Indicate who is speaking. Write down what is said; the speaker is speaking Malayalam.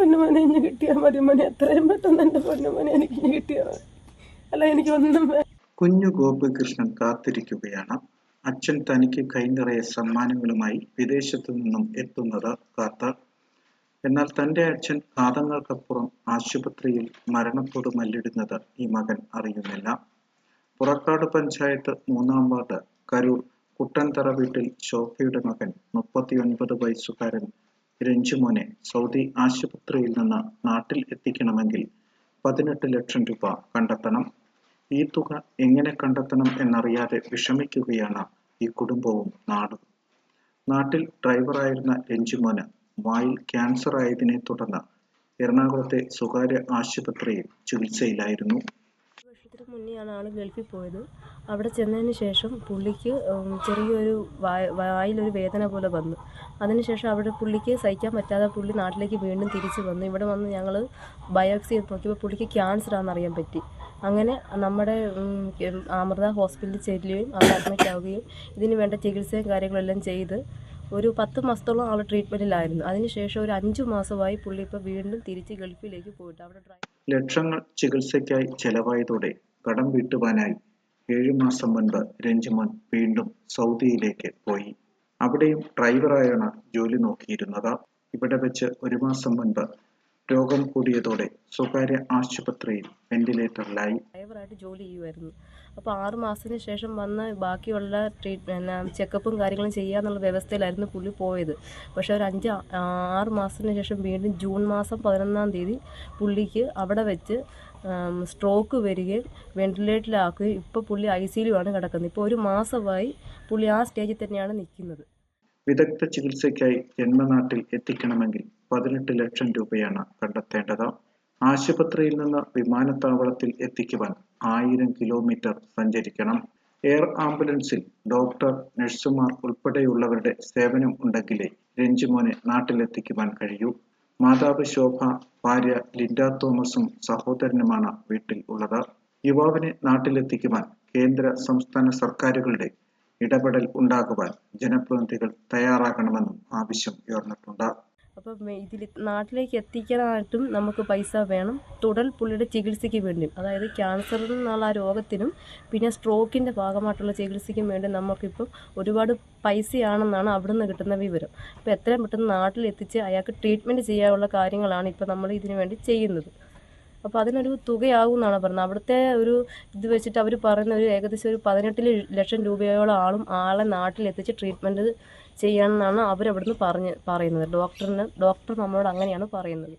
Speaker 1: പൊന്നുമോനെ ഇഞ്ഞ് കിട്ടിയാൽ മതി മോനെ, എത്രയും പെട്ടെന്ന് എൻ്റെ പൊന്നുമോനെ എനിക്ക് ഇഞ്ഞ് കിട്ടിയാൽ മതി. അല്ല എനിക്കൊന്നും
Speaker 2: കുഞ്ഞു ഗോപികൃഷ്ണൻ കാത്തിരിക്കുകയാണ്. അച്ഛൻ തനിക്ക് കൈനിറയെ സമ്മാനങ്ങളുമായി വിദേശത്തു നിന്നും എത്തുന്നത് കാത്ത്. എന്നാൽ തന്റെ അച്ഛൻ കാതങ്ങൾക്കപ്പുറം ആശുപത്രിയിൽ മരണത്തോട് മല്ലിടുന്നത് ഈ മകൻ അറിയുന്നില്ല. പുറക്കാട് പഞ്ചായത്ത് 3-ാം വാർഡ് കരൂർ കുട്ടൻതറ വീട്ടിൽ ശോഭയുടെ മകൻ 39 വയസ്സുകാരൻ രഞ്ജുമോനെ സൗദി ആശുപത്രിയിൽ നിന്ന് നാട്ടിൽ എത്തിക്കണമെങ്കിൽ 18 ലക്ഷം രൂപ കണ്ടെത്തണം. ഈ തുക എങ്ങനെ കണ്ടെത്തണം എന്നറിയാതെ വിഷമിക്കുകയാണ് ഈ കുടുംബവും നാടും. നാട്ടിൽ ഡ്രൈവറായിരുന്ന രഞ്ജുമോന് വായിൽ ക്യാൻസർ ആയതിനെ തുടർന്ന് എറണാകുളത്തെ സ്വകാര്യ ആശുപത്രിയിൽ ചികിത്സയിലായിരുന്നു.
Speaker 3: വർഷത്തിന് മുന്നെയാണ് ആൾ ഗൾഫിൽ പോയത്. അവിടെ ചെന്നതിന് ശേഷം പുള്ളിക്ക് ചെറിയൊരു വായിലൊരു വേദന പോലെ വന്നു. അതിനുശേഷം അവിടെ പുള്ളിക്ക് സഹിക്കാൻ പറ്റാതെ പുള്ളി നാട്ടിലേക്ക് വീണ്ടും തിരിച്ചു വന്നു. ഇവിടെ വന്ന് ഞങ്ങൾ ബയോപ്സി ചെയ്ത് നോക്കിയപ്പോൾ പുള്ളിക്ക് ക്യാൻസർ ആണെന്ന് അറിയാൻ പറ്റി. അങ്ങനെ നമ്മുടെ അമൃത ഹോസ്പിറ്റലിൽ ചെല്ലുകയും അവിടെ അഡ്മിറ്റ് ആവുകയും ഇതിന് വേണ്ട ചികിത്സയും കാര്യങ്ങളെല്ലാം ചെയ്ത് ഒരു 10 മാസത്തോളം ആൾ ട്രീറ്റ്മെൻറ്റിലായിരുന്നു. അതിനുശേഷം ഒരു 5 മാസമായി പുള്ളി ഇപ്പോൾ വീണ്ടും തിരിച്ച് ഗൾഫിലേക്ക് പോയിട്ട് അവിടെ
Speaker 2: ലക്ഷങ്ങൾ ചികിത്സയ്ക്കായി ചെലവായതോടെ കടം വീട്ടുവാനായി 7 മാസം മുൻപ് രഞ്ജുമോൻ വീണ്ടും സൗദിയിലേക്ക് പോയി. അവിടെയും ഡ്രൈവറായാണ് ജോലി നോക്കിയിരുന്നത്. ഇവിടെ വെച്ച് 1 മാസം മുൻപ് രോഗം കൂടിയതോടെ സ്വകാര്യ ആശുപത്രിയിൽ വെന്റിലേറ്ററിലായി.
Speaker 3: ഡ്രൈവറായിട്ട് ജോലി ചെയ്യുമായിരുന്നു. അപ്പോൾ 6 മാസത്തിന് ശേഷം വന്ന് ബാക്കിയുള്ള ചെക്കപ്പും കാര്യങ്ങളും ചെയ്യാന്നുള്ള വ്യവസ്ഥയിലായിരുന്നു പുള്ളി പോയത്. പക്ഷേ ഒരു 5-6 മാസത്തിന് ശേഷം വീണ്ടും ജൂൺ മാസം 11-ാം തീയതി പുള്ളിക്ക് അവിടെ വെച്ച് സ്ട്രോക്ക് വരികയും വെന്റിലേറ്ററിലാക്കുകയും ഇപ്പോൾ പുള്ളി ICUലാണ് കിടക്കുന്നത്. ഇപ്പോൾ 1 മാസമായി പുള്ളി ആ സ്റ്റേജിൽ തന്നെയാണ് നിൽക്കുന്നത്.
Speaker 2: വിദഗ്ധ ചികിത്സയ്ക്കായി ജന്മനാട്ടിൽ എത്തിക്കണമെങ്കിൽ 18 ലക്ഷം രൂപയാണ് കണ്ടെത്തേണ്ടത്. ആശുപത്രിയിൽ നിന്ന് വിമാനത്താവളത്തിൽ എത്തിക്കുവാൻ 1000 കിലോമീറ്റർ സഞ്ചരിക്കണം. എയർ ആംബുലൻസിൽ ഡോക്ടർ, നഴ്സുമാർ ഉൾപ്പെടെയുള്ളവരുടെ സേവനം ഉണ്ടെങ്കിലേ രഞ്ജുമോനെ നാട്ടിലെത്തിക്കുവാൻ കഴിയൂ. മാതാവ് ശോഭ, ഭാര്യ ലിൻഡ തോമസും സഹോദരനുമാണ് വീട്ടിൽ ഉള്ളത്. യുവാവിനെ നാട്ടിലെത്തിക്കുവാൻ കേന്ദ്ര സംസ്ഥാന സർക്കാരുകളുടെ ഇടപെടൽ ഉണ്ടാകുവാൻ ജനപ്രതിനിധികൾ തയ്യാറാകണമെന്നും ആവശ്യം ഉയർന്നിട്ടുണ്ട്.
Speaker 3: അപ്പം ഇതിൽ നാട്ടിലേക്ക് എത്തിക്കാനായിട്ടും നമുക്ക് പൈസ വേണം. പുള്ളിയുടെ ചികിത്സയ്ക്ക് വേണ്ടിയും, അതായത് ക്യാൻസറിൽ നിന്നുള്ള ആ രോഗത്തിനും പിന്നെ സ്ട്രോക്കിൻ്റെ ഭാഗമായിട്ടുള്ള ചികിത്സയ്ക്കും വേണ്ടി നമുക്കിപ്പം ഒരുപാട് പൈസയാണെന്നാണ് അവിടെ നിന്ന് കിട്ടുന്ന വിവരം. അപ്പോൾ എത്രയും പെട്ടെന്ന് നാട്ടിലെത്തിച്ച് അയാൾക്ക് ട്രീറ്റ്മെൻറ്റ് ചെയ്യാനുള്ള കാര്യങ്ങളാണ് ഇപ്പോൾ നമ്മൾ ഇതിനു വേണ്ടി ചെയ്യുന്നത്. അപ്പോൾ അതിനൊരു തുകയാവും എന്നാണ് പറയുന്നത്. അവിടുത്തെ ഒരു ഇത് വെച്ചിട്ട് അവർ പറയുന്ന ഒരു ഏകദേശം ഒരു 18 ലക്ഷം രൂപയോളം ആളെ നാട്ടിലെത്തിച്ച് ട്രീറ്റ്മെൻറ്റ് ചെയ്യണമെന്നാണ് അവരവിടുന്ന് പറയുന്നത്. ഡോക്ടർ നമ്മളോട് അങ്ങനെയാണ് പറയുന്നത്.